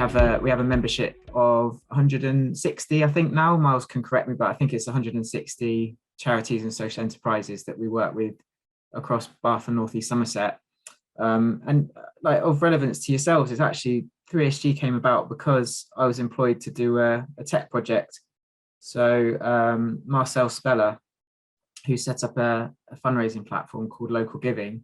have a membership of 160, I think now. Miles can correct me, but I think it's 160 charities and social enterprises that we work with across Bath and North East Somerset. And like of relevance to yourselves is actually 3SG came about because I was employed to do a tech project. So Marcel Speller, who set up a fundraising platform called Local Giving,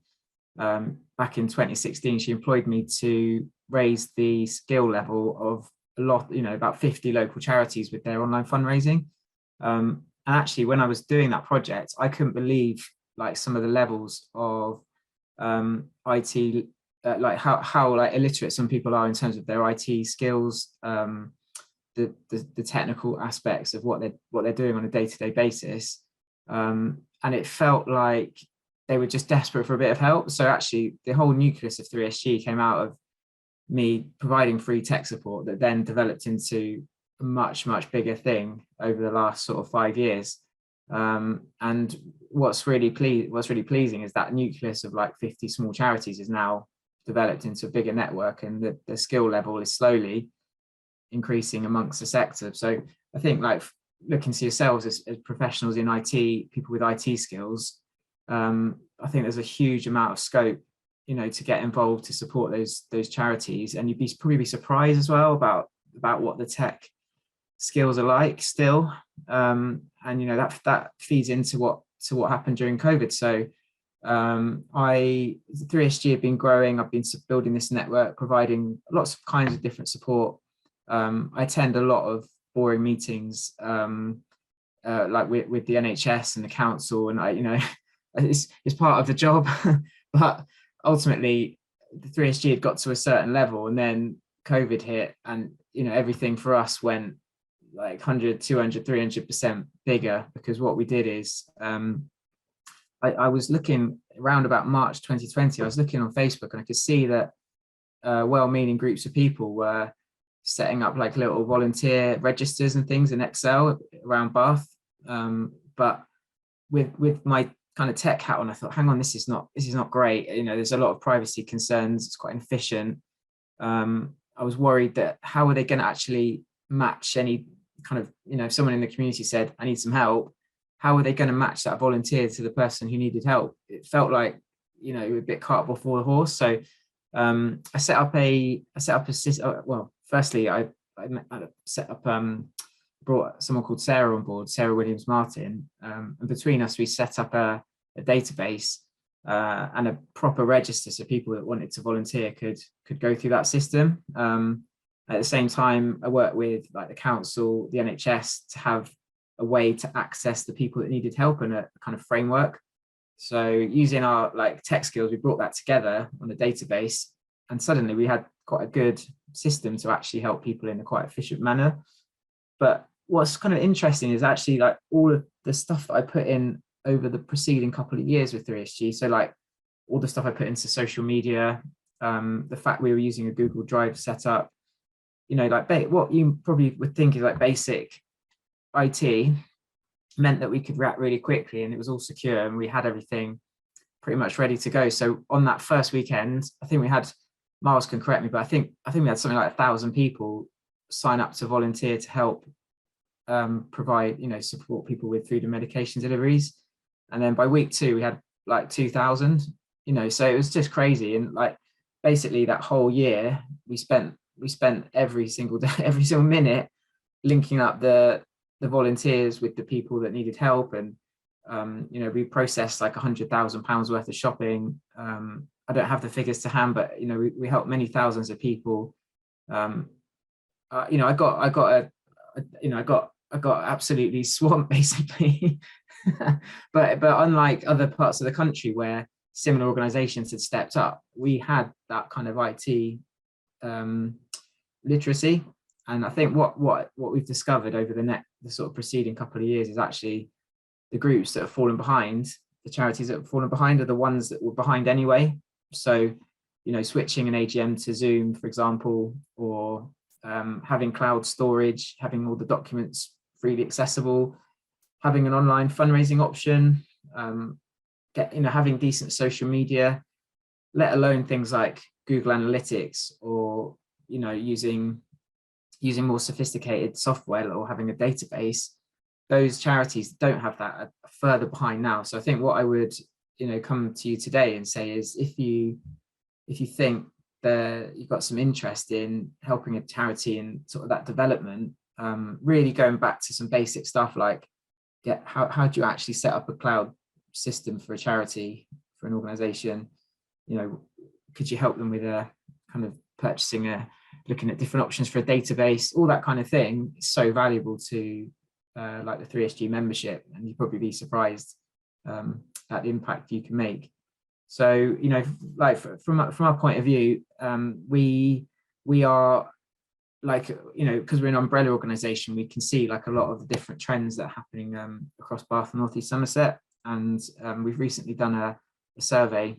back in 2016, she employed me to raise the skill level of a lot, about 50 local charities with their online fundraising. And actually, when I was doing that project, I couldn't believe like some of the levels of IT, like how like illiterate some people are in terms of their IT skills, the technical aspects of what they're doing on a day-to-day basis. And it felt like they were just desperate for a bit of help. So actually the whole nucleus of 3SG came out of me providing free tech support that then developed into a much bigger thing over the last sort of 5 years. And what's really pleasing is that nucleus of like 50 small charities is now developed into a bigger network, and the skill level is slowly increasing amongst the sector. So I think like looking to yourselves as professionals in IT, people with IT skills, I think there's a huge amount of scope, to get involved to support those charities. And you'd probably be surprised as well about what the tech skills are like still. And that feeds into what happened during COVID. So 3SG have been growing. I've been building this network, providing lots of kinds of different support. I attend a lot of boring meetings, like with the NHS and the council, and it's part of the job. But ultimately, the 3SG had got to a certain level, and then COVID hit, and everything for us went like 100, 200, 300% bigger, because what we did is I was looking around about March 2020, I was looking on Facebook, and I could see that well-meaning groups of people were setting up like little volunteer registers and things in Excel around Bath. But with my kind of tech hat on, I thought, hang on, this is not great. There's a lot of privacy concerns. It's quite inefficient. I was worried that how are they going to actually match any kind of, if someone in the community said, I need some help, how are they going to match that volunteer to the person who needed help? It felt like, a bit cart before the horse. So I set up a system. Well, firstly, I set up, brought someone called Sarah on board, Sarah Williams Martin, and between us we set up a database and a proper register, so people that wanted to volunteer could go through that system. At the same time, I worked with like the council, the NHS, to have a way to access the people that needed help and a kind of framework. So using our like tech skills, we brought that together on a database, and suddenly we had quite a good system to actually help people in a quite efficient manner. But what's kind of interesting is actually like all of the stuff that I put in over the preceding couple of years with 3SG. So like all the stuff I put into social media, the fact we were using a Google Drive setup, like what you probably would think is like basic IT, meant that we could react really quickly, and it was all secure, and we had everything pretty much ready to go. So on that first weekend, I think we had, Miles can correct me, but I think we had something like 1,000 people sign up to volunteer to help provide, support people with food and medication deliveries. And then by week 2, we had like 2,000, so it was just crazy. And like basically that whole year we spent every single day, every single minute linking up the volunteers with the people that needed help. And we processed like £100,000 worth of shopping. I don't have the figures to hand, but we helped many thousands of people. I got absolutely swamped basically. but unlike other parts of the country where similar organizations had stepped up, we had that kind of IT literacy. And I think what we've discovered over the sort of preceding couple of years is actually the groups that have fallen behind, the charities that have fallen behind, are the ones that were behind anyway. So switching an AGM to Zoom, for example, or having cloud storage, having all the documents freely accessible, having an online fundraising option, having decent social media, let alone things like Google Analytics, or using using more sophisticated software or having a database, those charities don't have that are further behind now. So I think what I would, come to you today and say is, if you think that you've got some interest in helping a charity and sort of that development, really going back to some basic stuff like, how do you actually set up a cloud system for a charity, for an organization? Could you help them with a kind of looking at different options for a database? All that kind of thing is so valuable to like the 3SG membership, and you'd probably be surprised at the impact you can make. So, like from our point of view, we are like, because we're an umbrella organization, we can see like a lot of the different trends that are happening across Bath and North East Somerset. And we've recently done a survey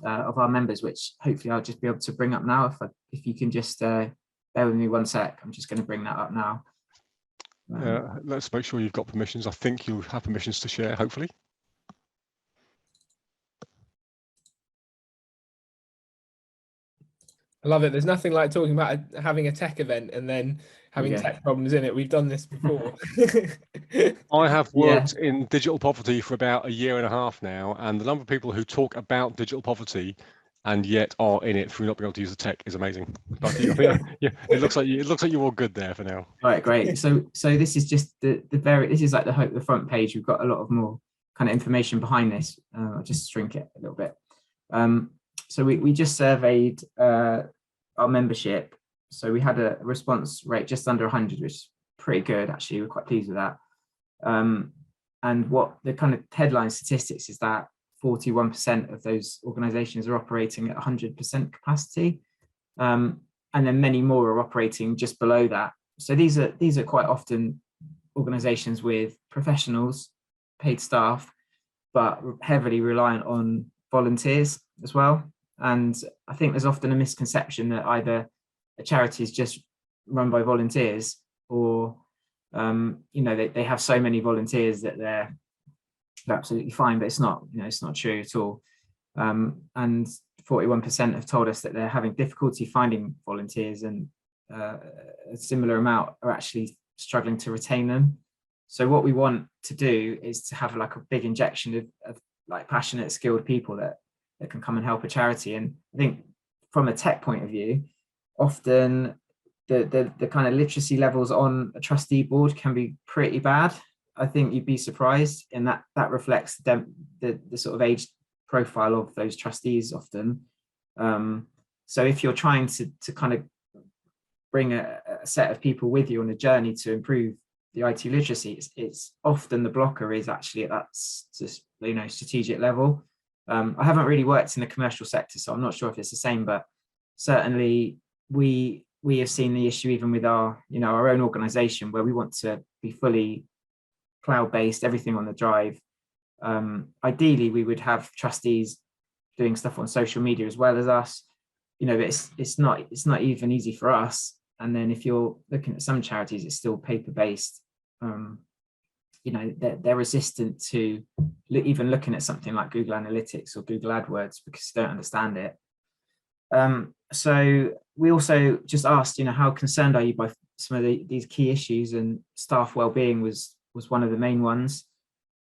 of our members, which hopefully I'll just be able to bring up now. If you can just bear with me one sec, I'm just going to bring that up now. Let's make sure you've got permissions. I think you have permissions to share, hopefully. I love it. There's nothing like talking about having a tech event and then having tech problems in it. We've done this before. I have worked in digital poverty for about 1.5 years now, and the number of people who talk about digital poverty and yet are in it through not being able to use the tech is amazing. But yeah, it looks like you're all good there for now. All right, great. So this is just this is like the front page. We've got a lot of more kind of information behind this. I'll just shrink it a little bit. So we just surveyed our membership. So we had a response rate just under 100, which is pretty good, actually. We're quite pleased with that. And what the kind of headline statistics is that 41% of those organizations are operating at 100% capacity. And then many more are operating just below that. So these are quite often organizations with professionals, paid staff, but heavily reliant on volunteers as well. And I think there's often a misconception that either a charity is just run by volunteers, or they have so many volunteers that they're absolutely fine, but it's not true at all. And 41% have told us that they're having difficulty finding volunteers, and a similar amount are actually struggling to retain them. So what we want to do is to have like a big injection of like passionate, skilled people that can come and help a charity. And I think from a tech point of view, often the kind of literacy levels on a trustee board can be pretty bad. I think you'd be surprised, and that reflects the sort of age profile of those trustees often. So if you're trying to kind of bring a set of people with you on a journey to improve the IT literacy, it's often the blocker is actually at that strategic level. I haven't really worked in the commercial sector, so I'm not sure if it's the same, but certainly we have seen the issue even with our own organization, where we want to be fully cloud-based, everything on the drive. Ideally, we would have trustees doing stuff on social media as well as us, but it's not even easy for us. And then if you're looking at some charities, it's still paper-based. They're resistant to even looking at something like Google Analytics or Google AdWords because they don't understand it. So we also just asked, how concerned are you by some of these key issues, and staff well-being was one of the main ones.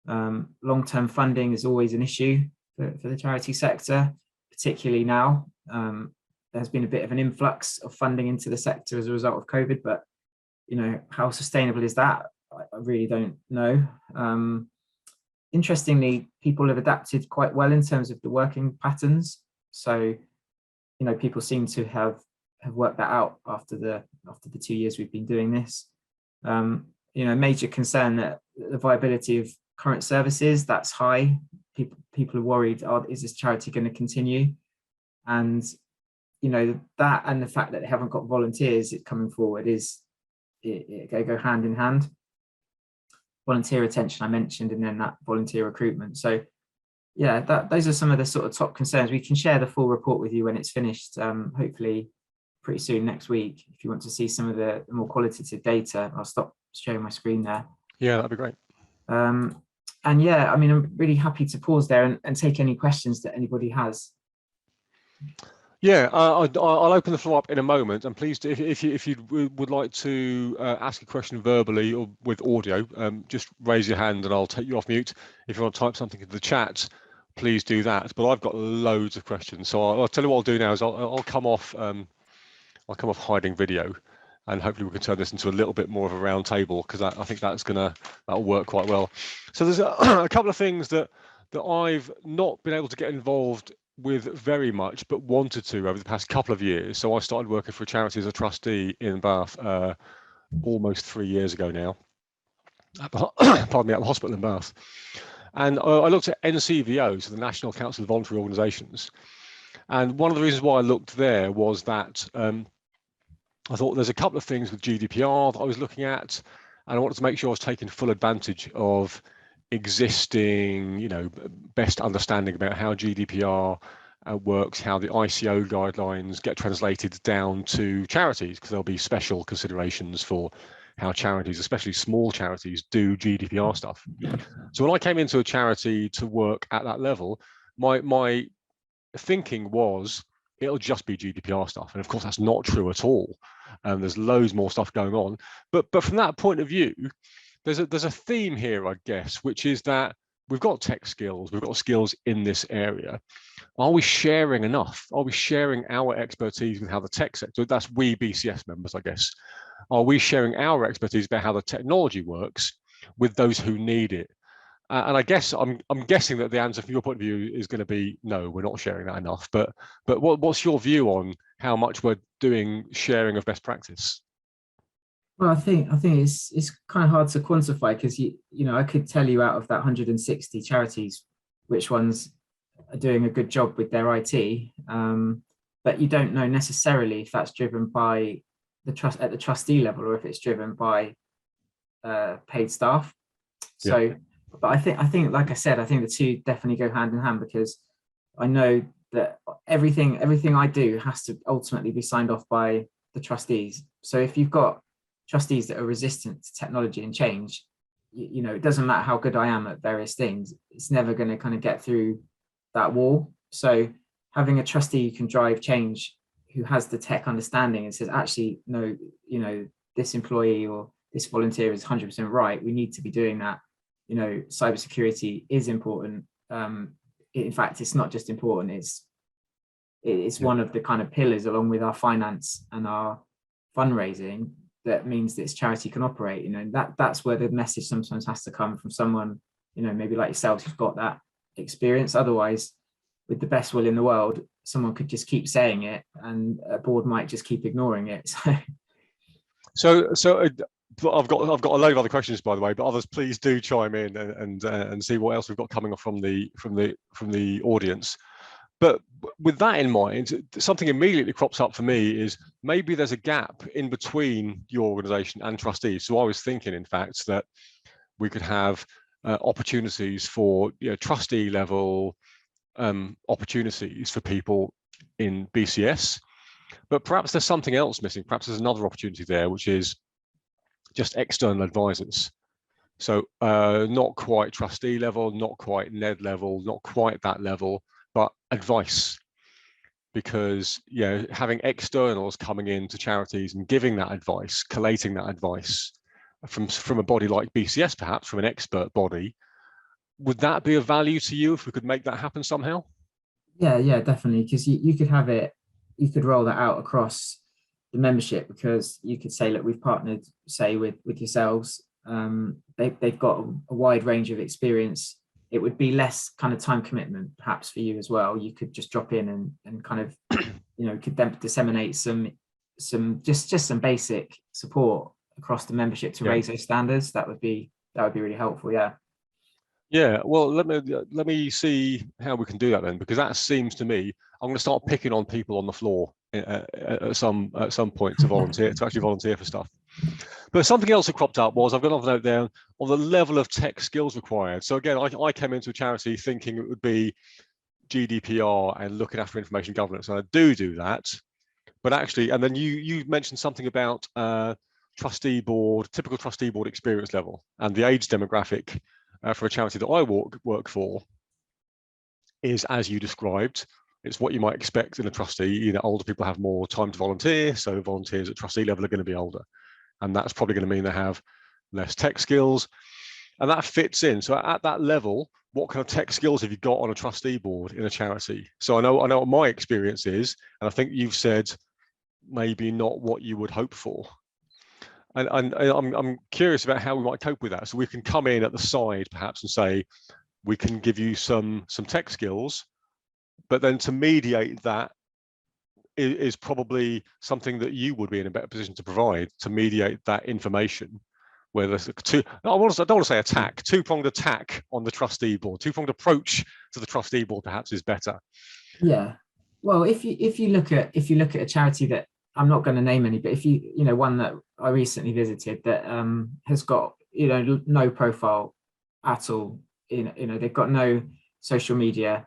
Long-term funding is always an issue for the charity sector, particularly now. There's been a bit of an influx of funding into the sector as a result of COVID, but how sustainable is that? I really don't know. Interestingly, people have adapted quite well in terms of the working patterns. So, people seem to have worked that out after the 2 years we've been doing this. Major concern that the viability of current services, that's high. People are worried, is this charity going to continue? And that, and the fact that they haven't got volunteers coming forward it go hand in hand. Volunteer retention I mentioned, and then that volunteer recruitment. So yeah, those are some of the sort of top concerns. We can share the full report with you when it's finished, hopefully pretty soon next week. If you want to see some of the more qualitative data, I'll stop sharing my screen there. Yeah, that'd be great. And yeah, I'm really happy to pause there and take any questions that anybody has. Yeah, I'll open the floor up in a moment, and please, if you would like to ask a question verbally or with audio, just raise your hand and I'll take you off mute. If you want to type something into the chat, please do that. But I've got loads of questions, so I'll tell you what I'll do now is I'll come off hiding video, and hopefully we can turn this into a little bit more of a round table, because I think that'll work quite well. So there's a couple of things that I've not been able to get involved with very much, but wanted to over the past couple of years. So I started working for a charity as a trustee in Bath almost 3 years ago now. Pardon me, at the hospital in Bath. And I looked at NCVO, so the National Council of Voluntary Organisations. And one of the reasons why I looked there was that I thought there's a couple of things with GDPR that I was looking at, and I wanted to make sure I was taking full advantage of existing, best understanding about how GDPR works, how the ICO guidelines get translated down to charities, because there'll be special considerations for how charities, especially small charities, do GDPR stuff. So when I came into a charity to work at that level, my thinking was it'll just be GDPR stuff, and of course that's not true at all. There's loads more stuff going on, but from that point of view, there's a theme here, I guess, which is that we've got tech skills, we've got skills in this area. Are we sharing enough? Are we sharing our expertise with how the tech sector, that's we BCS members, I guess, are we sharing our expertise about how the technology works with those who need it? And I guess I'm guessing that the answer from your point of view is going to be no, we're not sharing that enough. But what's your view on how much we're doing sharing of best practice? Well, I think it's kind of hard to quantify, because I could tell you out of that 160 charities which ones are doing a good job with their IT, but you don't know necessarily if that's driven by the trust at the trustee level, or if it's driven by paid staff. So, yeah. But I think, like I said, I think the two definitely go hand in hand, because I know that everything I do has to ultimately be signed off by the trustees. So if you've got trustees that are resistant to technology and change, it doesn't matter how good I am at various things, it's never going to kind of get through that wall. So having a trustee who can drive change, who has the tech understanding and says, actually, no, this employee or this volunteer is 100% right, we need to be doing that. Cybersecurity is important. In fact, it's not just important, it's one of the kind of pillars, along with our finance and our fundraising, that means this charity can operate. That's where the message sometimes has to come from someone, maybe like yourselves, who's got that experience. Otherwise, with the best will in the world, someone could just keep saying it, and a board might just keep ignoring it. So I've got a load of other questions, by the way, but others, please do chime in and see what else we've got coming up from the audience. But with that in mind, something immediately crops up for me is maybe there's a gap in between your organisation and trustees. So I was thinking, in fact, that we could have opportunities for trustee level opportunities for people in BCS, but perhaps there's something else missing. Perhaps there's another opportunity there, which is just external advisors. So not quite trustee level, not quite NED level, not quite that level, but advice. Because having externals coming into charities and giving that advice, collating that advice from a body like BCS, perhaps from an expert body, would that be of value to you if we could make that happen somehow? Yeah, definitely. Because you could have it, you could roll that out across the membership, because you could say, look, we've partnered, say, with yourselves. They've got a wide range of experience. It would be less kind of time commitment, perhaps, for you as well. You could just drop in and kind of, could disseminate some just some basic support across the membership to raise those standards. That would be really helpful. Yeah, well, let me see how we can do that then, because that seems to me, I'm going to start picking on people on the floor at some point to actually volunteer for stuff. But something else that cropped up was, I've got another note there on the level of tech skills required. So again, I came into a charity thinking it would be GDPR and looking after information governance, and I do that. But actually, and then you mentioned something about typical trustee board experience level, and the age demographic for a charity that I work for is, as you described, It's what you might expect in a trustee. You know, older people have more time to volunteer, so volunteers at trustee level are going to be older, and that's probably going to mean they have less tech skills, and that fits in. So at that level, what kind of tech skills have you got on a trustee board in a charity? So I know what my experience is, and I think you've said maybe not what you would hope for. And I'm curious about how we might cope with that. So we can come in at the side perhaps and say, we can give you some tech skills, but then to mediate that is probably something that you would be in a better position to provide, to mediate that information. Where there's I don't want to say attack, two-pronged attack on the trustee board, two-pronged approach to the trustee board perhaps is better. Yeah. Well, if you look at a charity that, I'm not going to name any, but if you know, one that I recently visited that has got, you know, no profile at all, you know, they've got no social media,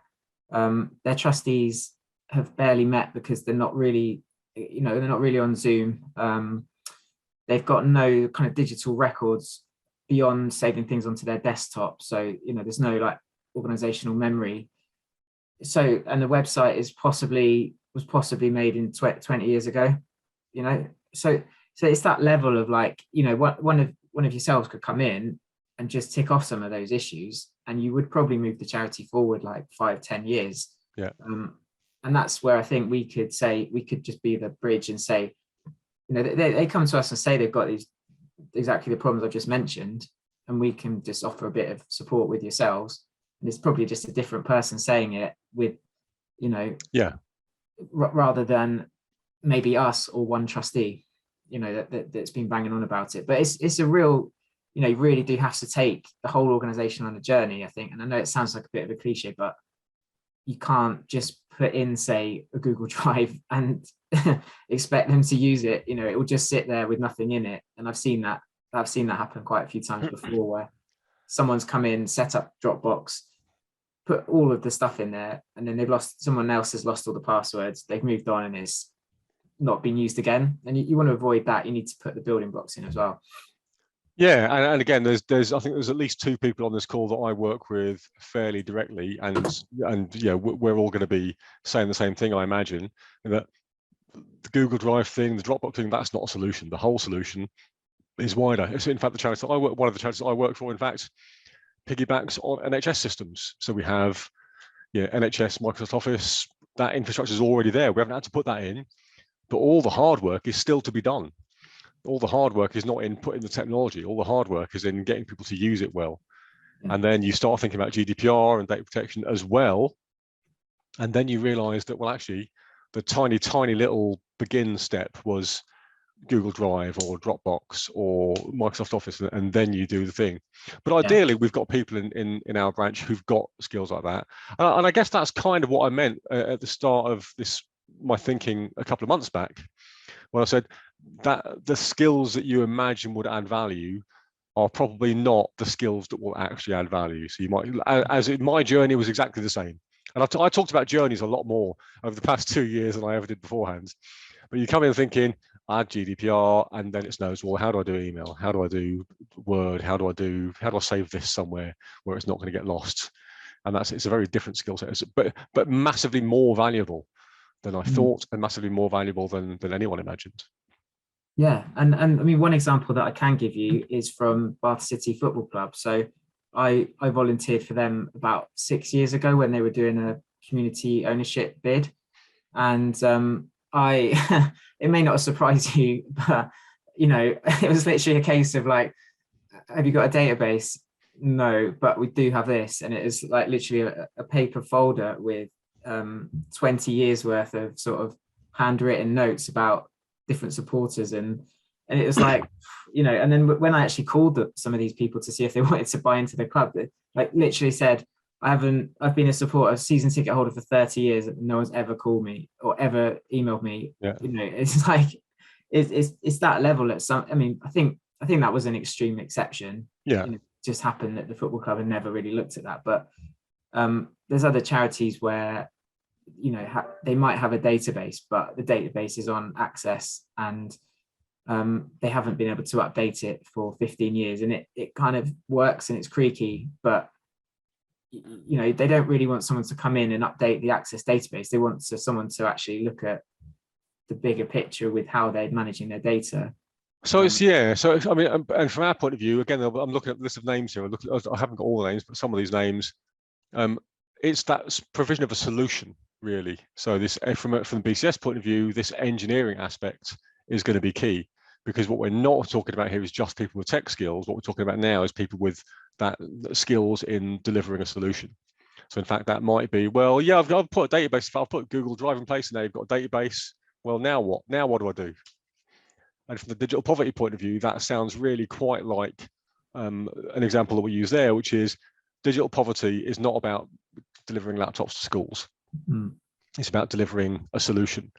their trustees have barely met because they're not really, you know, they're not really on Zoom. They've got no kind of digital records beyond saving things onto their desktop. So, you know, there's no like organizational memory. So, and the website was possibly made in 20 years ago, you know. So it's that level of like, you know, one of yourselves could come in and just tick off some of those issues, and you would probably move the charity forward like 5-10 years. Yeah. And that's where I think we could just be the bridge and say, you know, they come to us and say they've got these exactly the problems I've just mentioned, and we can just offer a bit of support with yourselves. And it's probably just a different person saying it with, you know, rather than maybe us or one trustee, you know, that's been banging on about it. But it's a real, you know, you really do have to take the whole organization on a journey, I think. And I know it sounds like a bit of a cliche, but you can't just put in, say, a Google Drive and expect them to use it. You know, it will just sit there with nothing in it. And I've seen that happen quite a few times before, where someone's come in, set up Dropbox, put all of the stuff in there, and then someone else has lost all the passwords, they've moved on, and it's not been used again. And you want to avoid that. You need to put the building blocks in as well. Yeah, and again, there's I think there's at least 2 people on this call that I work with fairly directly, and yeah, we're all going to be saying the same thing, I imagine, that the Google Drive thing, the Dropbox thing, that's not a solution. The whole solution is wider. It's, in fact, one of the charities I work for, in fact, piggybacks on NHS systems. So we have, NHS, Microsoft Office, that infrastructure is already there. We haven't had to put that in, but all the hard work is still to be done. All the hard work is not in putting the technology. All the hard work is in getting people to use it well. Yeah. And then you start thinking about GDPR and data protection as well. And then you realize that, well, actually, the tiny little begin step was Google Drive or Dropbox or Microsoft Office, and then you do the thing. But ideally, we've got people in our branch who've got skills like that. And I guess that's kind of what I meant at the start of my thinking a couple of months back, when I said that the skills that you imagine would add value are probably not the skills that will actually add value. So you might, my journey was exactly the same. And I talked about journeys a lot more over the past 2 years than I ever did beforehand. But you come in thinking, add GDPR, and then it knows, well, how do I do email? How do I do Word? How do I save this somewhere where it's not going to get lost? And it's a very different skill set, but massively more valuable than I thought, and massively more valuable than anyone imagined. Yeah, and I mean, one example that I can give you is from Bath City Football Club. So I volunteered for them about 6 years ago when they were doing a community ownership bid, and it may not surprise you, but you know, it was literally a case of like, have you got a database? No, but we do have this, and it is like literally a paper folder with 20 years worth of sort of handwritten notes about different supporters, and it was like, you know, and then when I actually called some of these people to see if they wanted to buy into the club, they like literally said, I've been a supporter, season ticket holder for 30 years, and no one's ever called me or ever emailed me. Yeah. You know, it's like it's that level at some. I mean, I think that was an extreme exception. Yeah, you know, it just happened that the football club had never really looked at that, but there's other charities where, you know, they might have a database, but the database is on Access, and they haven't been able to update it for 15 years, and it kind of works and it's creaky, but you know, they don't really want someone to come in and update the Access database. They want someone to actually look at the bigger picture with how they're managing their data. So it's, yeah, so I mean, and from our point of view, again, I'm looking at the list of names here. I haven't got all the names, but some of these names, it's that provision of a solution, really. So this, from the BCS point of view, this engineering aspect is going to be key, because what we're not talking about here is just people with tech skills. What we're talking about now is people with that skills in delivering a solution. So in fact, that might be, well, yeah, I've put a database. If I've put Google Drive in place and they've got a database, well, now what? Now what do I do? And from the digital poverty point of view, that sounds really quite like an example that we use there, which is digital poverty is not about delivering laptops to schools. It's about delivering a solution.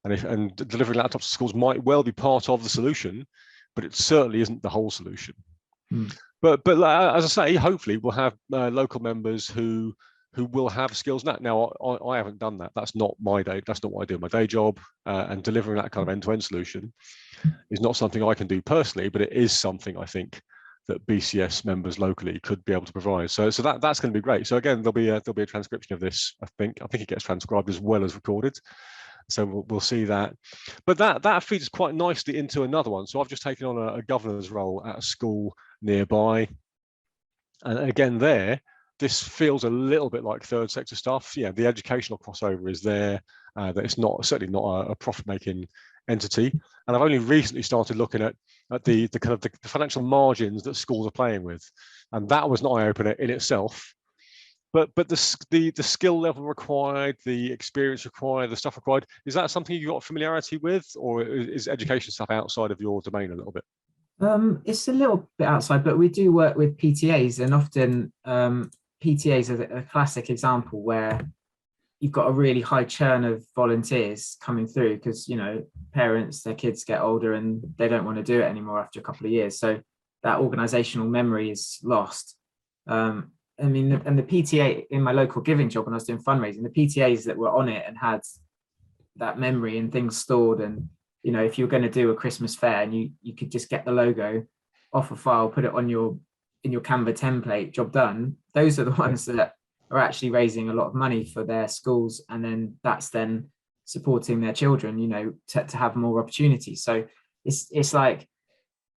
And delivering laptops to schools might well be part of the solution, but it certainly isn't the whole solution. But as I say, hopefully we'll have local members who will have skills in that. Now, I haven't done that. That's not my day. That's not what I do in my day job. And delivering that kind of end-to-end solution is not something I can do personally, but it is something I think that BCS members locally could be able to provide. So that's going to be great. So again, there'll be a transcription of this. I think it gets transcribed as well as recorded. So we'll see that. But that feeds quite nicely into another one. So I've just taken on a governor's role at a school nearby. And again, this feels a little bit like third sector stuff. Yeah, the educational crossover is there. That it's certainly not a profit-making entity. And I've only recently started looking at the kind of the financial margins that schools are playing with, and that was an eye-opener in itself. But the skill level required, the experience required, the stuff required, is that something you've got familiarity with, or is education stuff outside of your domain a little bit? It's a little bit outside, but we do work with PTAs, and often PTAs are a classic example where you've got a really high churn of volunteers coming through because, you know, parents, their kids get older and they don't want to do it anymore after a couple of years. So that organizational memory is lost. I mean, and the PTA in my local giving job, when I was doing fundraising, the PTAs that were on it and had that memory and things stored, and, you know, if you're going to do a Christmas fair and you could just get the logo off a file, put it on in your Canva template, job done. Those are the ones that are actually raising a lot of money for their schools, and then that's then supporting their children, you know, to have more opportunities. So it's like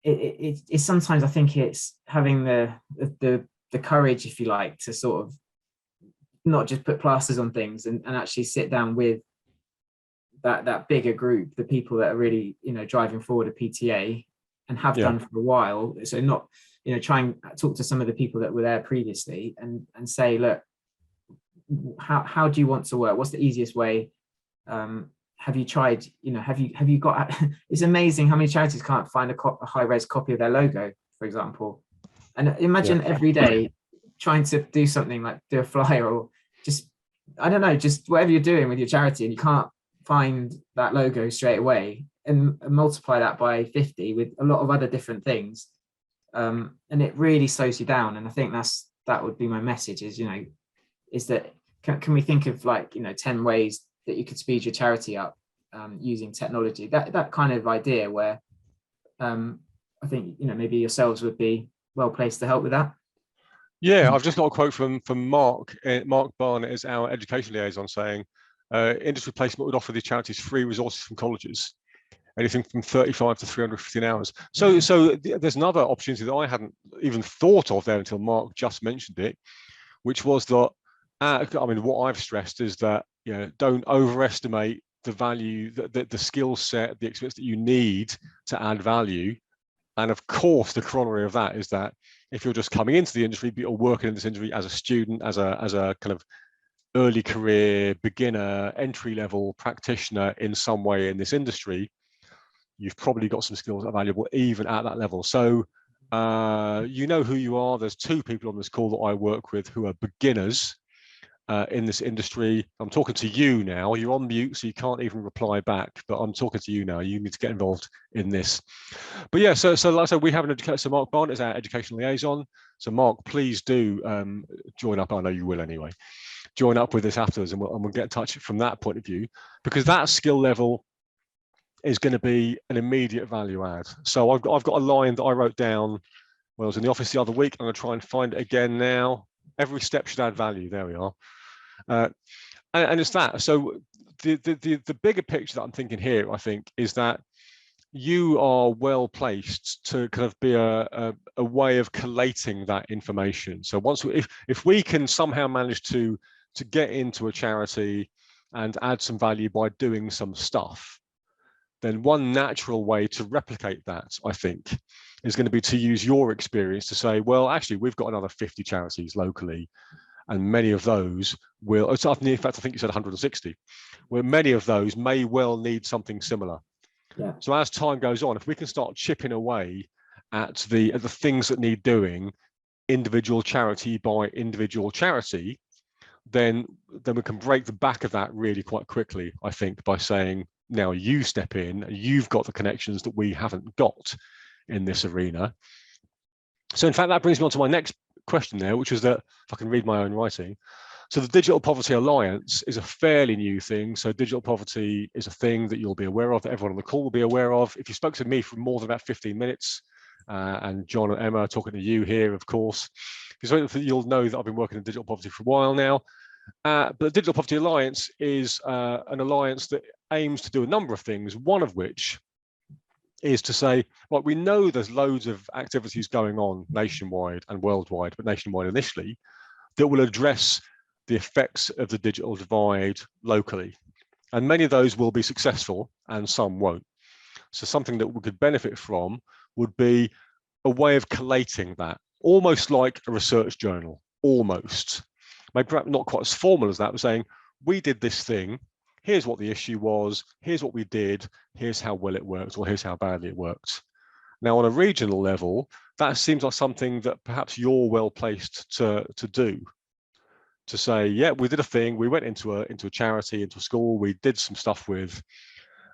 it's sometimes I think it's having the courage, if you like, to sort of not just put plasters on things and actually sit down with that bigger group, the people that are really, you know, driving forward a PTA and have done for a while. So not, you know, try and talk to some of the people that were there previously and say, look, how do you want to work? What's the easiest way? Have you tried, you know, have you got, it's amazing how many charities can't find a high-res copy of their logo, for example. And imagine every day trying to do something like do a flyer or just, I don't know, just whatever you're doing with your charity and you can't find that logo straight away, and multiply that by 50 with a lot of other different things. And it really slows you down. And I think that would be my message is, you know, is that can we think of, like, you know, 10 ways that you could speed your charity up using technology, that kind of idea where I think, you know, maybe yourselves would be well placed to help with that. Yeah, I've just got a quote from Mark Barnett is our education liaison, saying industry placement would offer the charities free resources from colleges, anything from 35 to 315 hours. So there's another opportunity that I hadn't even thought of there until Mark just mentioned it, which was that I mean, what I've stressed is that, you know, don't overestimate the value, the skill set, the experience that you need to add value. And of course, the corollary of that is that if you're just coming into the industry, but you're working in this industry as a student, as a kind of early career, beginner, entry level practitioner in some way in this industry, you've probably got some skills that are valuable even at that level. So you know who you are. There's two people on this call that I work with who are beginners in this industry. I'm talking to you now. You're on mute, so you can't even reply back, but I'm talking to you now. You need to get involved in this. But yeah, so like I said, we have an educator. So Mark Barnett is our education liaison. So Mark, please do join up. I know you will anyway. Join up with us afterwards, and we'll get in touch from that point of view, because that skill level is going to be an immediate value add. So I've got a line that I wrote down when I was in the office the other week. I'm going to try and find it again now. Every step should add value. There we are. And it's that. So the bigger picture that I'm thinking here, I think, is that you are well placed to kind of be a way of collating that information. So once if we can somehow manage to get into a charity and add some value by doing some stuff, then one natural way to replicate that, I think, is going to be to use your experience to say, well, actually, we've got another 50 charities locally, and many of those will, in fact, I think you said 160, where many of those may well need something similar. Yeah. So as time goes on, if we can start chipping away at the things that need doing, individual charity by individual charity, then we can break the back of that really quite quickly, I think, by saying, now you step in, you've got the connections that we haven't got in this arena. So in fact, that brings me on to my next question there, which is that, if I can read my own writing. So the Digital Poverty Alliance is a fairly new thing. So digital poverty is a thing that you'll be aware of, that everyone on the call will be aware of. If you spoke to me for more than about 15 minutes, and John and Emma are talking to you here, of course, you'll know that I've been working in digital poverty for a while now. But the Digital Poverty Alliance is an alliance that aims to do a number of things, one of which is to say, well, we know there's loads of activities going on nationwide and worldwide, but nationwide initially, that will address the effects of the digital divide locally. And many of those will be successful and some won't. So something that we could benefit from would be a way of collating that, almost like a research journal, almost. Maybe perhaps not quite as formal as that, but saying, we did this thing, here's what the issue was, here's what we did, here's how well it worked, or here's how badly it worked. Now, on a regional level, that seems like something that perhaps you're well placed to do. To say, yeah, we did a thing, we went into a charity, into a school, we did some stuff with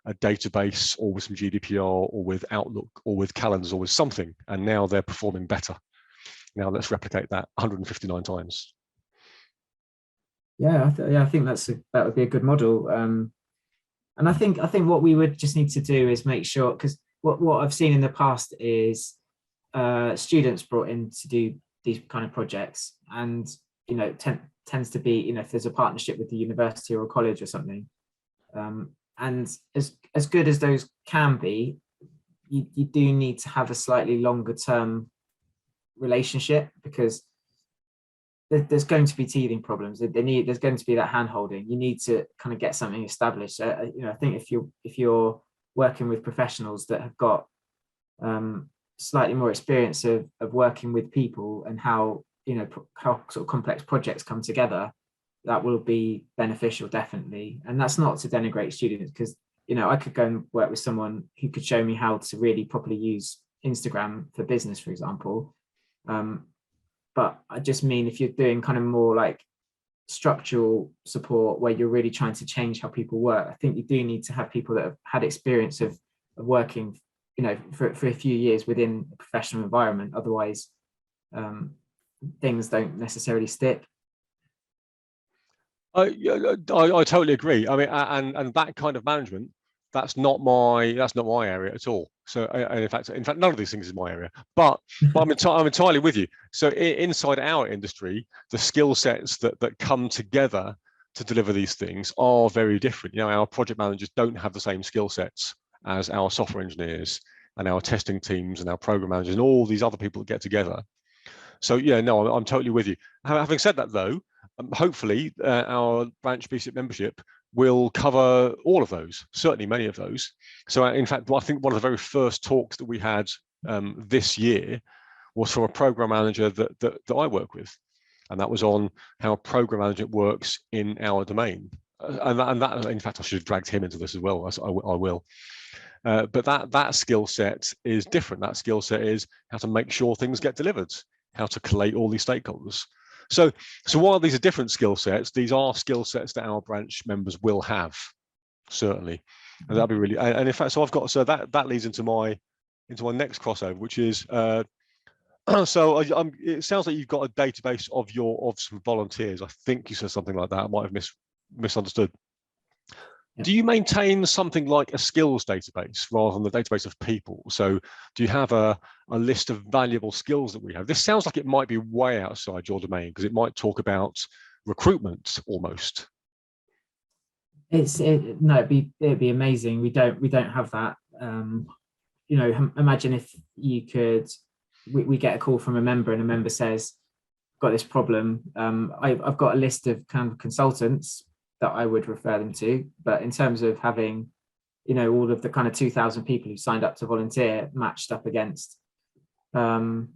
a database or with some GDPR or with Outlook or with calendars or with something, and now they're performing better. Now let's replicate that 159 times. Yeah, I think that would be a good model. And I think what we would just need to do is make sure, because what I've seen in the past is students brought in to do these kind of projects, and tends to be, if there's a partnership with the university or a college or something, and as good as those can be, you do need to have a slightly longer term relationship, because there's going to be teething problems. There's going to be that hand holding. You need to kind of get something established. I think if you're working with professionals that have got slightly more experience of working with people and how sort of complex projects come together, that will be beneficial, definitely. And that's not to denigrate students, because I could go and work with someone who could show me how to really properly use Instagram for business, for example. But I just mean, if you're doing kind of more like structural support where you're really trying to change how people work, I think you do need to have people that have had experience of working, for a few years within a professional environment. Otherwise, things don't necessarily stick. I totally agree. I mean, and that kind of management, that's not my area at all. So, and in fact, none of these things is my area. But I'm entirely with you. So, inside our industry, the skill sets that come together to deliver these things are very different. Our project managers don't have the same skill sets as our software engineers and our testing teams and our program managers and all these other people that get together. So, yeah, no, I'm totally with you. Having said that, though, hopefully our branch BSIP membership will cover all of those, certainly many of those. So in fact, I think one of the very first talks that we had this year was from a program manager that I work with, and that was on how program management works in our domain. And that, in fact, I should have dragged him into this as well. I will. But that skill set is different. That skill set is how to make sure things get delivered, how to collate all these stakeholders. So while these are different skill sets, these are skill sets that our branch members will have, certainly, and that'll be really. And in fact, so that leads into my next crossover, which is so it sounds like you've got a database of some volunteers. I think you said something like that. I might have misunderstood. Do you maintain something like a skills database rather than the database of people? So do you have a list of valuable skills that we have? This sounds like it might be way outside your domain because it might talk about recruitment almost. No, it'd be amazing. We don't have that. You know, imagine if you could, we get a call from a member and a member says, got this problem. I've got a list of kind of consultants that I would refer them to, but in terms of having, you know, all of the kind of 2,000 people who signed up to volunteer matched up against the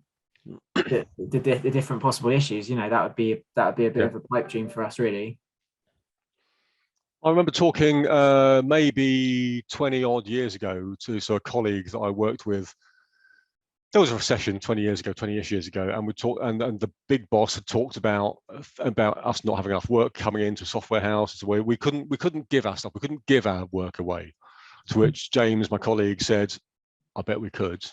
different possible issues, you know, that would be a bit of a pipe dream for us, really. I remember talking maybe 20 odd years ago to a colleague that I worked with. There was a recession 20-ish years ago, and we talked, and the big boss had talked about us not having enough work coming into a software house. So we couldn't give our stuff, we couldn't give our work away. To which James, my colleague, said, I bet we could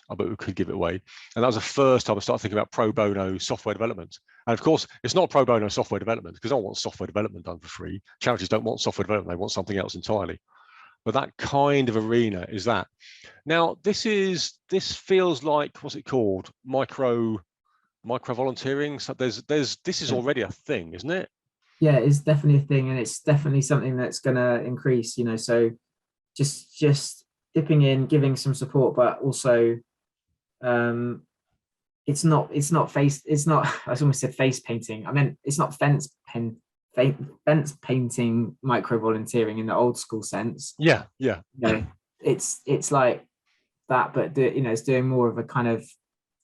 give it away. And that was the first time I started thinking about pro bono software development. And of course, it's not pro bono software development because I don't want software development done for free. Charities don't want software development, they want something else entirely. But that kind of arena is that. Now, this feels like, what's it called? Micro volunteering. So this is already a thing, isn't it? Yeah, it's definitely a thing, and it's definitely something that's going to increase, you know. So just dipping in, giving some support, but also it's not I almost said face painting. I mean, it's not fence painting micro volunteering in the old school sense. Yeah. You know, it's like that, but you know, it's doing more of a kind of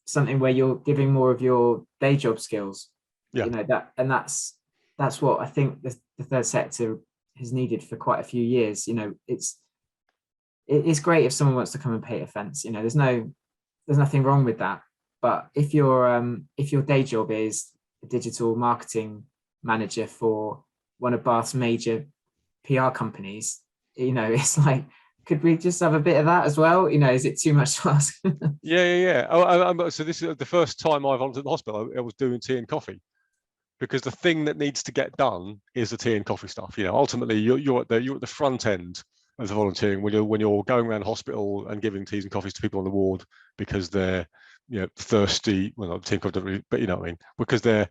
something where you're giving more of your day job skills. You know, that's what I think the third sector has needed for quite a few years. You know, it's great if someone wants to come and paint a fence. You know, there's nothing wrong with that. But if your day job is a digital marketing manager for one of Bath's major PR companies, you know, it's like, could we just have a bit of that as well? You know, is it too much to ask? Yeah. Oh, so this is the first time I volunteered at the hospital. I was doing tea and coffee, because the thing that needs to get done is the tea and coffee stuff. You know, ultimately you're at the front end of the volunteering when you're going around hospital and giving teas and coffees to people on the ward because they're, you know, thirsty. Well, not tea and coffee, but you know what I mean, because they're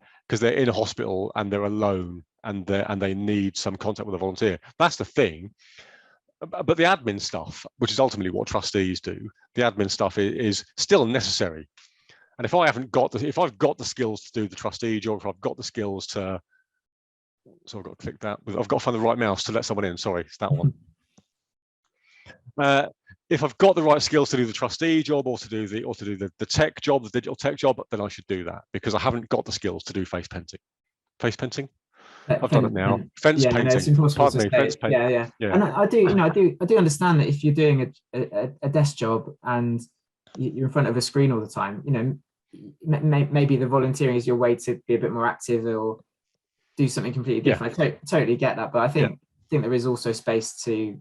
in a hospital and they're alone and they need some contact with a volunteer. That's the thing. But the admin stuff, which is ultimately what trustees do, the admin stuff is still necessary. And if I've got the skills to do the trustee job, if I've got the skills to, so I've got to click that. I've got to find the right mouse to let someone in. Sorry, it's that one. If I've got the right skills to do the trustee job or to do the tech job, the digital tech job, then I should do that, because I haven't got the skills to do face painting. Face painting. I've done it now. Fence painting. No, it's impossible to say. Fence painting. Yeah. And I do understand that if you're doing a desk job and you're in front of a screen all the time, you know, maybe the volunteering is your way to be a bit more active or do something completely different. I totally get that, but I think there is also space to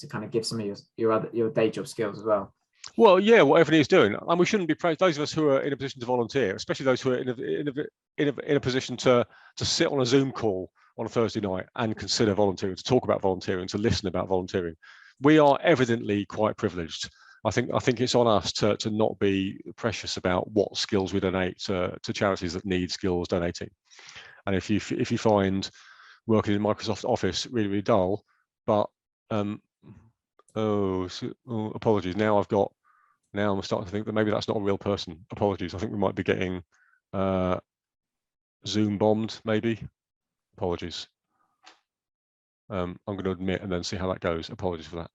kind of give some of your day job skills as well. Well, yeah, what everybody's doing, and we shouldn't be praised. Those of us who are in a position to volunteer, especially those who are in a position to sit on a Zoom call on a Thursday night and consider volunteering, to talk about volunteering, to listen about volunteering, we are evidently quite privileged. I think it's on us to not be precious about what skills we donate to charities that need skills donating. And if you find working in Microsoft Office really, really dull, but apologies. Now I'm starting to think that maybe that's not a real person. Apologies. I think we might be getting Zoom bombed, maybe. Apologies. I'm going to admit and then see how that goes. Apologies for that.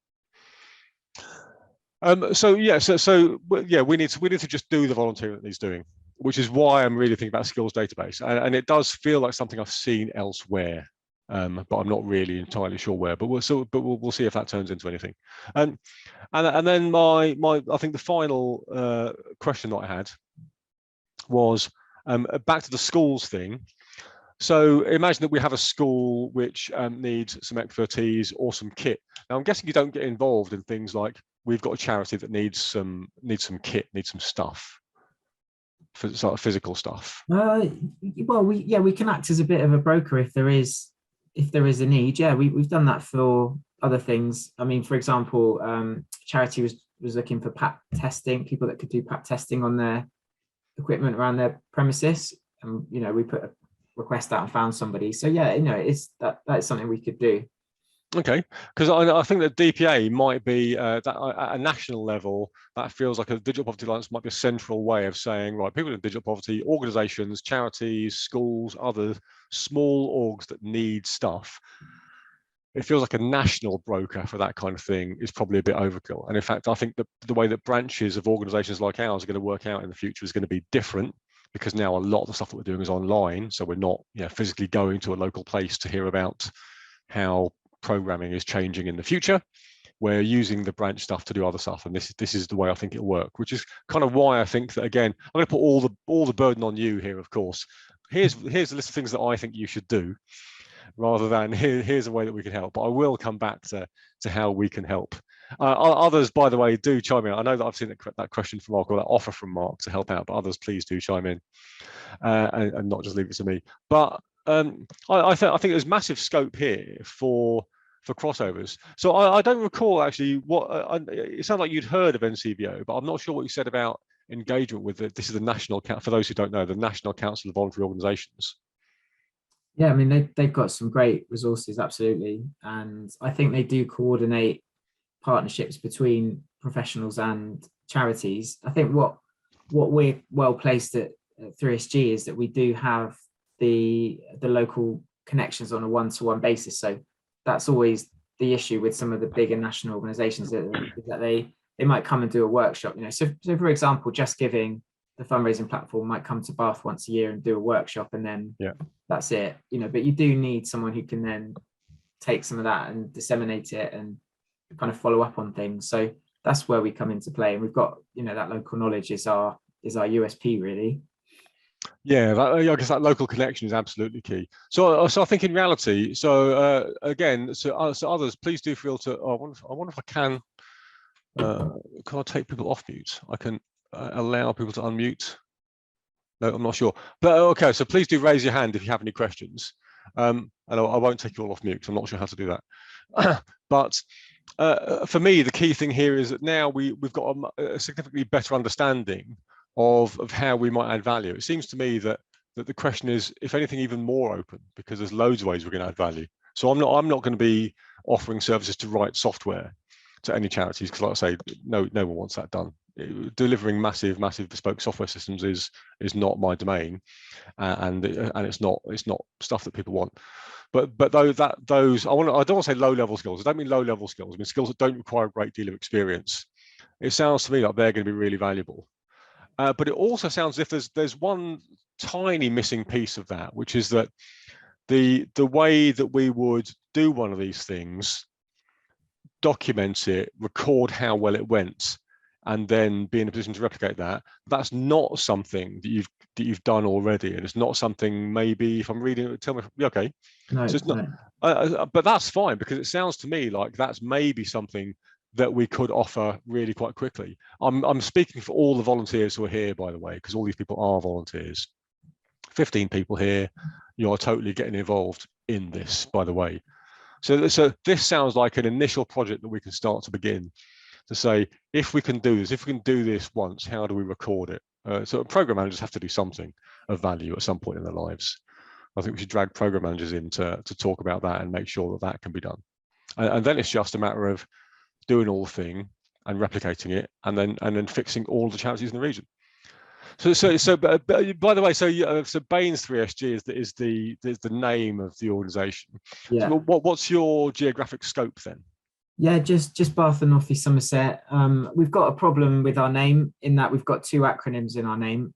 So we need to just do the volunteering that needs doing, which is why I'm really thinking about a skills database. And it does feel like something I've seen elsewhere, but I'm not really entirely sure where. But we'll see if that turns into anything. And then I think the final question that I had was back to the schools thing. So imagine that we have a school which needs some expertise or some kit. Now I'm guessing you don't get involved in things like, we've got a charity that needs some kit, needs some stuff, for sort of physical stuff. Well, we can act as a bit of a broker if there is a need. Yeah, we've done that for other things. I mean, for example, charity was looking for PAP testing, people that could do PAP testing on their equipment around their premises, and we put a request out and found somebody. So yeah, it's that's something we could do. Okay, because I think that DPA might be that at a national level, that feels like a digital poverty alliance might be a central way of saying, right, people in digital poverty, organisations, charities, schools, other small orgs that need stuff. It feels like a national broker for that kind of thing is probably a bit overkill. And in fact, I think that the way that branches of organisations like ours are going to work out in the future is going to be different, because now a lot of the stuff that we're doing is online, so we're not physically going to a local place to hear about how programming is changing in the future. We're using the branch stuff to do other stuff, and this is the way I think it'll work, which is kind of why I think that, again, I'm going to put all the burden on you here, of course. Here's a list of things that I think you should do, rather than here's a way that we can help. But I will come back to how we can help. Others, by the way, do chime in. I know that I've seen that question from Mark, or that offer from Mark to help out, but others, please do chime in and not just leave it to me. But I think there's massive scope here for crossovers. So I don't recall actually what it sounded like you'd heard of NCVO, but I'm not sure what you said about engagement with this is the national, for those who don't know, the National Council of Voluntary Organisations. Yeah, I mean, they've got some great resources, absolutely, and I think they do coordinate partnerships between professionals and charities. I think what we're well placed at 3SG is that we do have the local connections on a one-to-one basis. So that's always the issue with some of the bigger national organisations, that they might come and do a workshop. So for example, Just Giving, the fundraising platform, might come to Bath once a year and do a workshop, and then that's it. But you do need someone who can then take some of that and disseminate it and kind of follow up on things. So that's where we come into play, and we've got that local knowledge is our USP, really. Yeah, I guess that local connection is absolutely key. So I think in reality, again, so others, please do feel to. I wonder if I can I take people off mute? I can allow people to unmute. No, I'm not sure. But okay, so please do raise your hand if you have any questions. And I won't take you all off mute because I'm not sure how to do that. But for me, the key thing here is that now we've got a significantly better understanding of how we might add value. It seems to me that the question is, if anything, even more open, because there's loads of ways we're going to add value. So I'm not going to be offering services to write software to any charities, because, like I say, no one wants that done. Delivering massive bespoke software systems is not my domain, and it's not stuff that people want. But those I don't want to say low level skills. I don't mean low level skills. I mean skills that don't require a great deal of experience. It sounds to me like they're going to be really valuable. But it also sounds as if there's one tiny missing piece of that, which is that the way that we would do one of these things, document it, record how well it went, and then be in a position to replicate that. That's not something that you've done already, and it's not something, maybe if I'm reading it, tell me, okay. No, so it's not, but that's fine, because it sounds to me like that's maybe something that we could offer really quite quickly. I'm speaking for all the volunteers who are here, by the way, because all these people are volunteers. 15 people here. You're totally getting involved in this, by the way. So this sounds like an initial project that we can start to begin to say, if we can do this once, how do we record it? So program managers have to do something of value at some point in their lives. I think we should drag program managers in to talk about that and make sure that can be done. And then it's just a matter of doing all the thing and replicating it, and then fixing all the charities in the region. So but by the way, so Baines 3SG is the name of the organisation. Yeah. So what's your geographic scope then? Yeah, just Bath and North East Somerset. We've got a problem with our name in that we've got two acronyms in our name,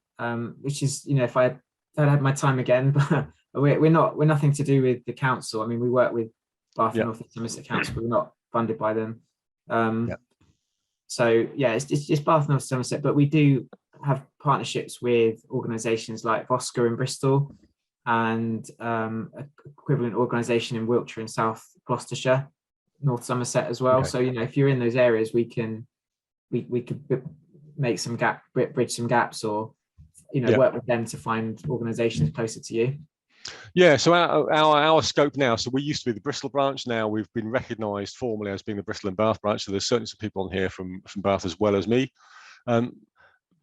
which is, if I had my time again, but we're nothing to do with the council. I mean, we work with Bath and North East Somerset Council, but we're not funded by them. So yeah, it's just Bath and North Somerset, but we do have partnerships with organisations like Vosca in Bristol, and equivalent organisation in Wiltshire and South Gloucestershire, North Somerset as well. Okay. So if you're in those areas, we could make some bridge some gaps, or work with them to find organisations closer to you. Yeah, so our scope now, so we used to be the Bristol branch. Now we've been recognised formally as being the Bristol and Bath branch. So there's certainly some people on here from Bath as well as me.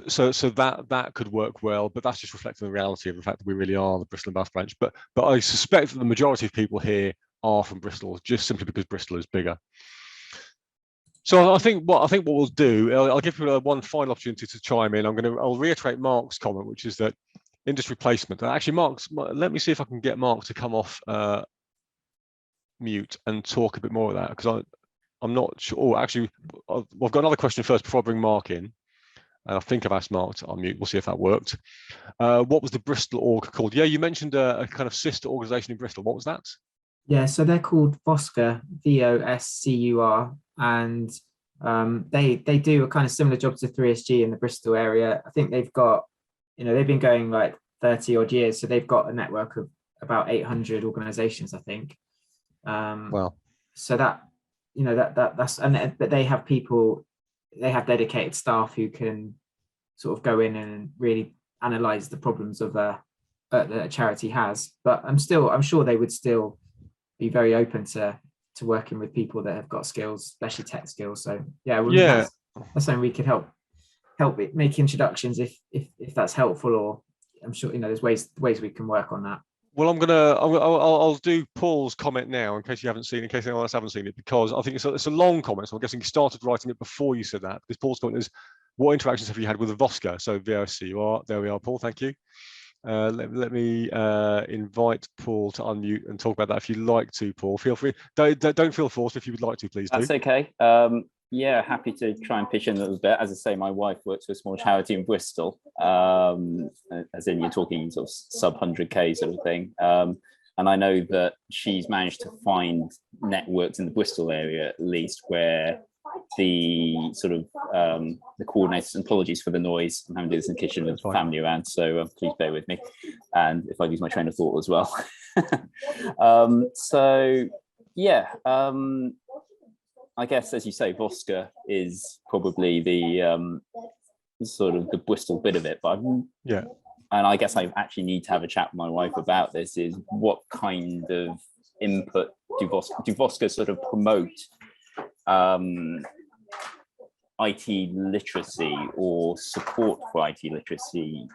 So that could work well, but that's just reflecting the reality of the fact that we really are the Bristol and Bath branch. But I suspect that the majority of people here are from Bristol, just simply because Bristol is bigger. So I think what we'll do, I'll give you one final opportunity to chime in. I'll reiterate Mark's comment, which is that industry placement. Actually, let me see if I can get Mark to come off mute and talk a bit more of that, because I'm not sure. Oh, actually, I've got another question first before I bring Mark in. I think I've asked Mark to unmute. We'll see if that worked. What was the Bristol org called? Yeah, you mentioned a kind of sister organisation in Bristol. What was that? Yeah, so they're called VOSCUR, VOSCUR, and they do a kind of similar job to 3SG in the Bristol area. I think they've got, they've been going like 30 odd years, so they've got a network of about 800 organisations, I think. Wow. So but they have people, they have dedicated staff who can sort of go in and really analyse the problems of that a charity has. But I'm sure they would still be very open to working with people that have got skills, especially tech skills. So that's something we could help make introductions if that's helpful, or I'm sure there's ways we can work on that. Well, I'll do Paul's comment now in case anyone else haven't seen it, because I think it's a long comment. So I'm guessing you started writing it before you said that, because Paul's comment is, what interactions have you had with the VOSCA? So VOSC, there we are, Paul, thank you. Let me invite Paul to unmute and talk about that if you'd like to, Paul. Feel free. Don't feel forced. If you would like to, please do. That's okay. Yeah, happy to try and pitch in a little bit. As I say, my wife works for a small charity in Bristol, as in you're talking sort of sub 100K sort of thing. And I know that she's managed to find networks in the Bristol area, at least, where the sort of the coordinators, and apologies for the noise, I'm having to do this in the kitchen with family around, so please bear with me, and if I lose my train of thought as well. I guess, as you say, VOSCA is probably the sort of the Bristol bit of it, but and I guess I actually need to have a chat with my wife about this, is what kind of input do VOSCA sort of promote IT literacy or support for IT literacy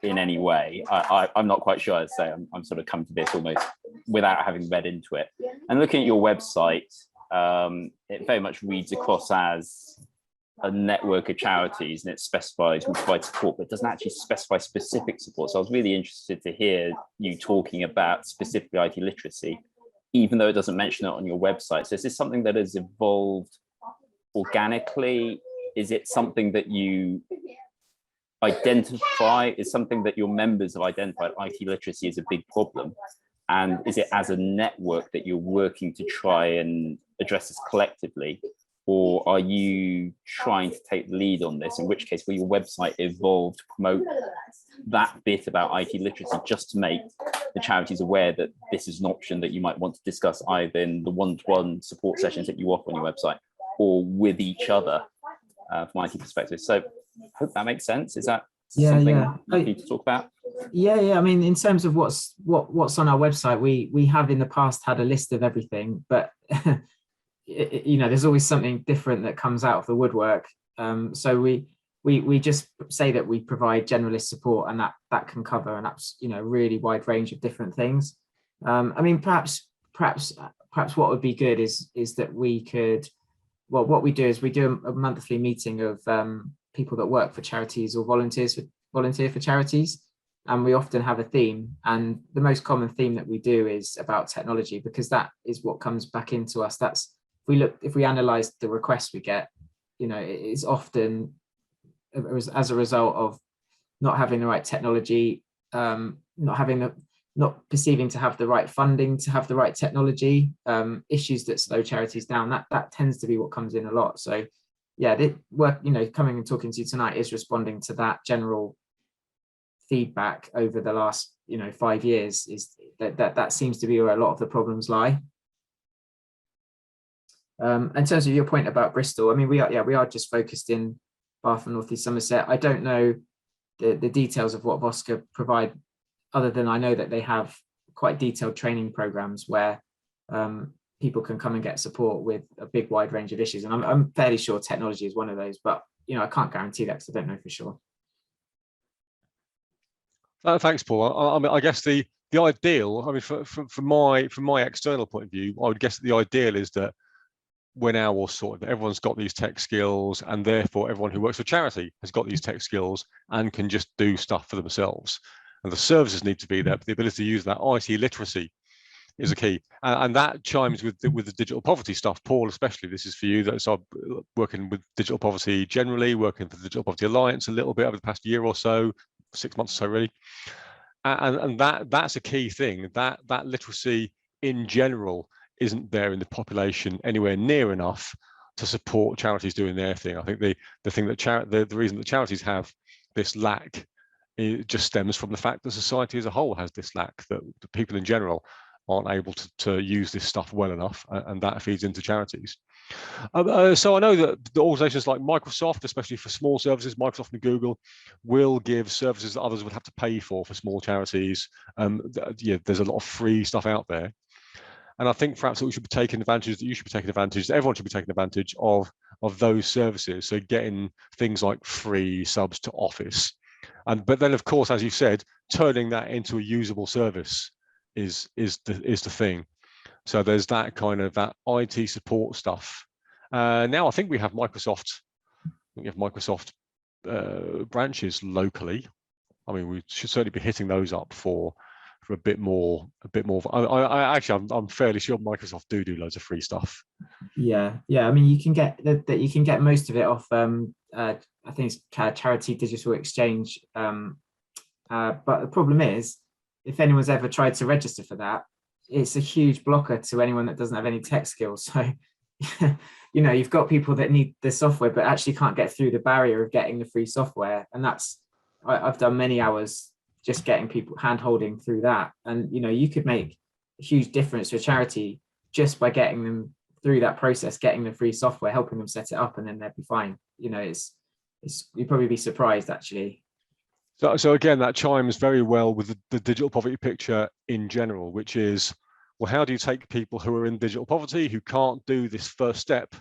in any way? I'm not quite sure. I'd say I'm sort of come to this almost without having read into it. And looking at your website, it very much reads across as a network of charities, and it specifies we provide support, but it doesn't actually specify specific support. So I was really interested to hear you talking about specifically IT literacy, even though it doesn't mention it on your website. So is this something that has evolved organically? Is it something that you identify? Is something that your members have identified IT literacy is a big problem? And is it as a network that you're working to try and address this collectively? Or are you trying to take the lead on this? In which case, will your website evolve to promote that bit about IT literacy, just to make the charities aware that this is an option that you might want to discuss either in the one-to-one support sessions that you offer on your website, or with each other from IT perspective? So I hope that makes sense. Is that something you need to talk about? Yeah. I mean, in terms of what's on our website, we have in the past had a list of everything, but there's always something different that comes out of the woodwork. So we just say that we provide generalist support, and that can cover a really wide range of different things. I mean, perhaps what would be good is that we could, what we do is we do a monthly meeting of people that work for charities or volunteer for charities, and we often have a theme, and the most common theme that we do is about technology, because that is what comes back into us. That's, if we analyze the requests we get, it's often as a result of not having the right technology, not perceiving to have the right funding to have the right technology, issues that slow charities down. That tends to be what comes in a lot. So coming and talking to you tonight is responding to that general feedback over the last 5 years, is that seems to be where a lot of the problems lie. In terms of your point about Bristol, I mean, we are just focused in Bath and North East Somerset. I don't know the details of what VOSCA provide other than I know that they have quite detailed training programs where people can come and get support with a big wide range of issues. And I'm fairly sure technology is one of those, but I can't guarantee that because I don't know for sure. Thanks, Paul. I mean, I guess the ideal, I mean, from my external point of view, I would guess that the ideal is that we're now all sorted, everyone's got these tech skills, and therefore everyone who works for charity has got these tech skills and can just do stuff for themselves. And the services need to be there, but the ability to use that IT literacy is a key. And that chimes with the digital poverty stuff. Paul, especially, this is for you. That's working with digital poverty generally, working for the Digital Poverty Alliance a little bit over the past year or so, 6 months or so, really. And that's a key thing. That literacy in general isn't there in the population anywhere near enough to support charities doing their thing. I think the thing that the reason that charities have this lack, it just stems from the fact that society as a whole has this lack, that the people in general aren't able to use this stuff well enough, and that feeds into charities. So I know that the organizations like Microsoft, especially for small services, Microsoft and Google, will give services that others would have to pay for small charities. Yeah, there's a lot of free stuff out there. And I think perhaps that we should be taking advantage, that you should be taking advantage, that everyone should be taking advantage of those services. So getting things like free subs to Office. But then, of course, as you said, turning that into a usable service is the thing. So there's that kind of that IT support stuff. Now I think we have Microsoft. Branches locally. I mean, we should certainly be hitting those up for a bit more. I'm fairly sure Microsoft do loads of free stuff. Yeah. I mean, you can get most of it off. I think it's Charity Digital Exchange. But the problem is, if anyone's ever tried to register for that, it's a huge blocker to anyone that doesn't have any tech skills. So, you've got people that need the software, but actually can't get through the barrier of getting the free software. And I've done many hours just getting people hand-holding through that. And, you could make a huge difference to a charity just by getting them through that process, getting the free software, helping them set it up, and then they'll be fine. You'd probably be surprised, actually. So again, that chimes very well with the digital poverty picture in general, which is, well, how do you take people who are in digital poverty, who can't do this first step,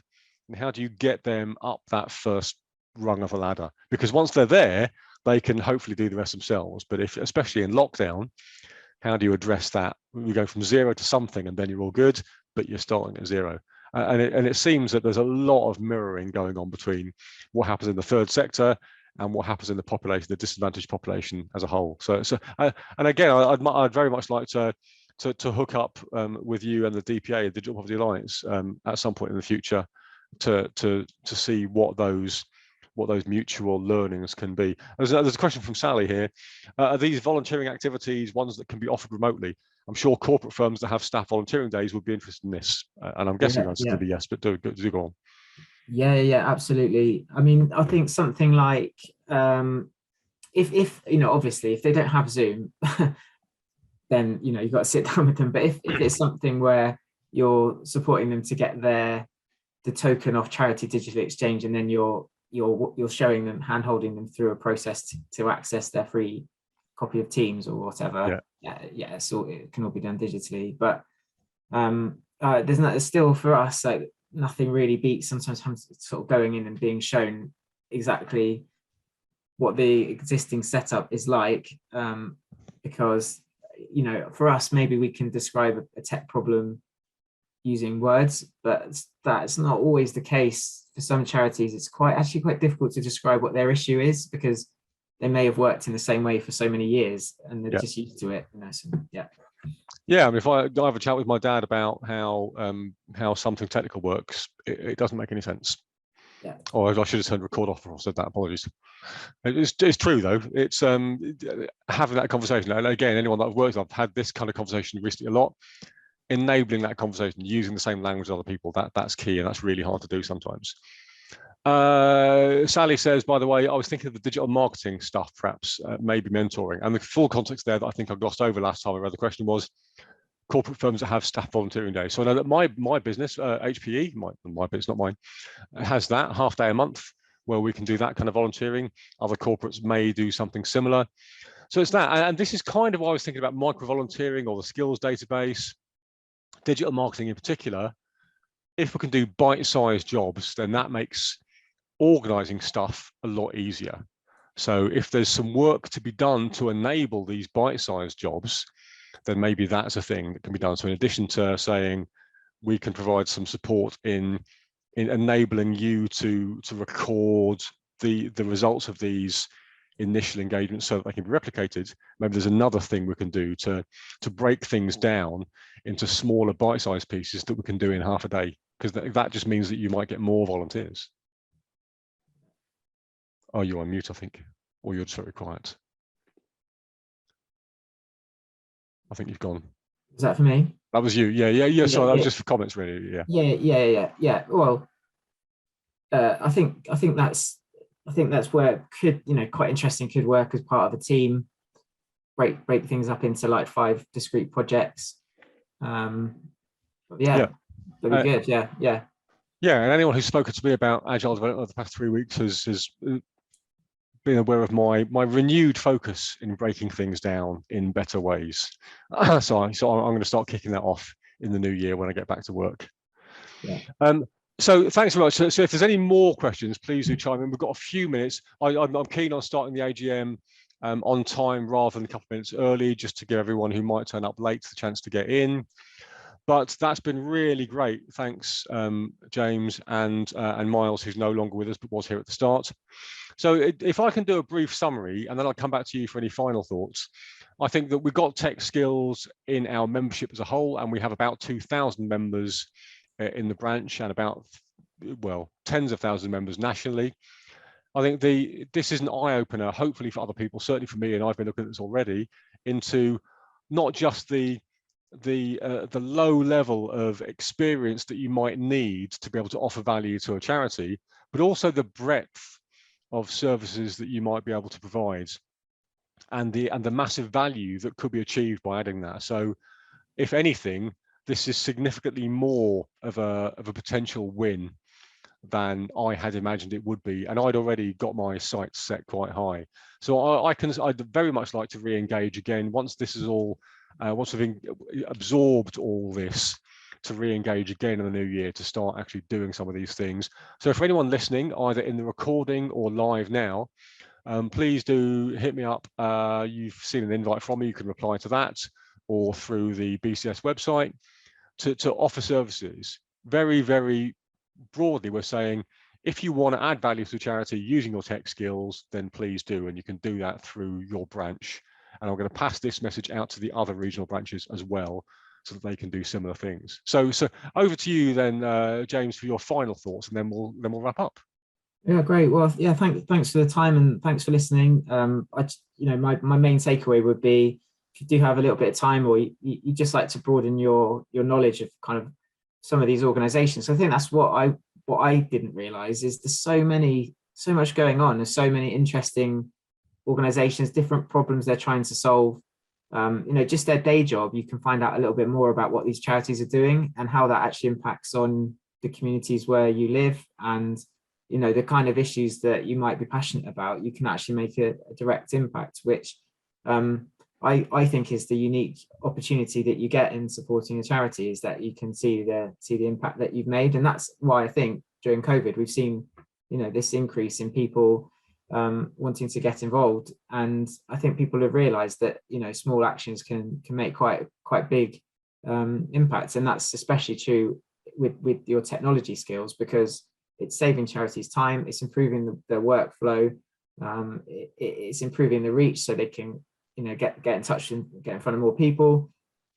and how do you get them up that first rung of a ladder? Because once they're there, they can hopefully do the rest themselves. But especially in lockdown, how do you address that? We go from zero to something, and then you're all good, but you're starting at zero. And it seems that there's a lot of mirroring going on between what happens in the third sector and what happens in the population, the disadvantaged population as a whole. So and again, I'd very much like to hook up with you and the DPA, the Digital Poverty Alliance, at some point in the future to see what those mutual learnings can be. There's a question from Sally here. Are these volunteering activities ones that can be offered remotely? I'm sure corporate firms that have staff volunteering days would be interested in this, and I'm guessing that's going to be yes, but do go on. Yeah, absolutely. I mean, I think something like if obviously if they don't have Zoom, then you've got to sit down with them. But if it's something where you're supporting them to get the token off Charity Digital Exchange, and then you're showing them, hand-holding them through a process to access their free copy of Teams or whatever. Yeah. So it can all be done digitally. But there's still, for us, like, nothing really beats sometimes sort of going in and being shown exactly what the existing setup is like, because for us, maybe we can describe a tech problem using words, but that's not always the case. For some charities, it's quite difficult to describe what their issue is, because they may have worked in the same way for so many years and they're just used to it. Yeah, I mean, if I have a chat with my dad about how something technical works, it doesn't make any sense. Yeah. Or I should have turned record off before I said that. Apologies. It's true though. It's having that conversation. And again, anyone that I've worked with, I've had this kind of conversation recently a lot. Enabling that conversation, using the same language as other people, that's key, and that's really hard to do sometimes. Sally says, by the way, I was thinking of the digital marketing stuff, perhaps maybe mentoring. And the full context there that I think I glossed over last time I read the question was corporate firms that have staff volunteering days. So I know that my business, HPE, my business, not mine, has that half day a month where we can do that kind of volunteering. Other corporates may do something similar. So it's that, and this is kind of why I was thinking about micro-volunteering or the skills database, digital marketing in particular. If we can do bite-sized jobs, then that makes organizing stuff a lot easier. So if there's some work to be done to enable these bite-sized jobs, then maybe that's a thing that can be done. So in addition to saying we can provide some support in enabling you to record the results of these initial engagements so that they can be replicated, maybe there's another thing we can do to break things down into smaller bite-sized pieces that we can do in half a day, because that just means that you might get more volunteers. Oh, you're on mute, I think, or you're just very quiet. I think you've gone. Is that for me? That was you. Yeah. Sorry, that was just for comments, really. Yeah. Yeah. Well, I think that's where it could, quite interesting, could work as part of a team. Break things up into like 5 discrete projects. That'd be good. Yeah. Yeah, and anyone who's spoken to me about agile development over the past 3 weeks has been aware of my renewed focus in breaking things down in better ways. So I'm going to start kicking that off in the new year when I get back to work. Yeah. So thanks very much. So if there's any more questions, please do chime in. We've got a few minutes. I'm keen on starting the AGM on time rather than a couple of minutes early, just to give everyone who might turn up late the chance to get in. But that's been really great. Thanks, James and Miles, who's no longer with us but was here at the start. So if I can do a brief summary, and then I'll come back to you for any final thoughts. I think that we've got tech skills in our membership as a whole, and we have about 2,000 members in the branch and about, well, tens of thousands of members nationally. I think this is an eye-opener, hopefully for other people, certainly for me, and I've been looking at this already, into not just the low level of experience that you might need to be able to offer value to a charity, but also the breadth of services that you might be able to provide, and the massive value that could be achieved by adding that. So, if anything, this is significantly more of a potential win than I had imagined it would be, and I'd already got my sights set quite high. So I'd very much like to re-engage again once this is all, once we've absorbed all this, to re-engage again in the new year to start actually doing some of these things. So for anyone listening, either in the recording or live now, please do hit me up. You've seen an invite from me, you can reply to that, or through the BCS website to offer services. Very, very broadly, we're saying, if you want to add value to a charity using your tech skills, then please do, and you can do that through your branch. And I'm going to pass this message out to the other regional branches as well, so that they can do similar things. So over to you then, James, for your final thoughts, and then we'll wrap up. Yeah, great. Well, yeah, thanks for the time and thanks for listening. My main takeaway would be, if you do have a little bit of time, or you just like to broaden your knowledge of kind of some of these organizations. I think that's what I didn't realize, is there's so much going on. There's so many interesting organizations, different problems they're trying to solve. Just their day job, you can find out a little bit more about what these charities are doing and how that actually impacts on the communities where you live, and the kind of issues that you might be passionate about. You can actually make a direct impact, which I think is the unique opportunity that you get in supporting a charity, is that you can see the impact that you've made. And that's why I think during COVID we've seen this increase in people wanting to get involved. And I think people have realized that small actions can make quite big impacts. And that's especially true with your technology skills, because it's saving charities time, it's improving their workflow, it's improving the reach, so they can get in touch and get in front of more people.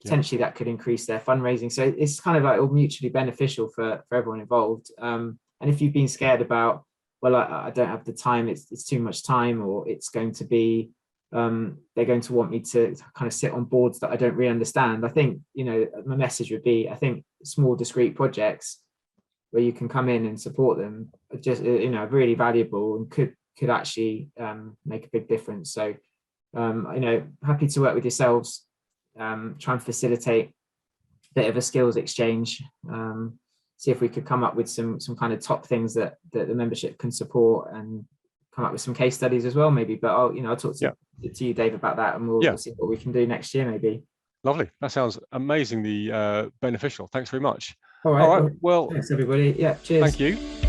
Potentially that could increase their fundraising. So it's kind of like all mutually beneficial for everyone involved. And if you've been scared about, well, I don't have the time, it's too much time, or it's going to be, they're going to want me to kind of sit on boards that I don't really understand. I think, my message would be, I think small discrete projects where you can come in and support them are just, really valuable and could actually make a big difference. So, happy to work with yourselves, try and facilitate a bit of a skills exchange, see if we could come up with some kind of top things that the membership can support and come up with some case studies as well, maybe. But I'll talk to you, Dave, about that, and we'll see what we can do next year, maybe. Lovely. That sounds amazingly beneficial. Thanks very much. All right. Well, thanks everybody. Yeah. Cheers. Thank you.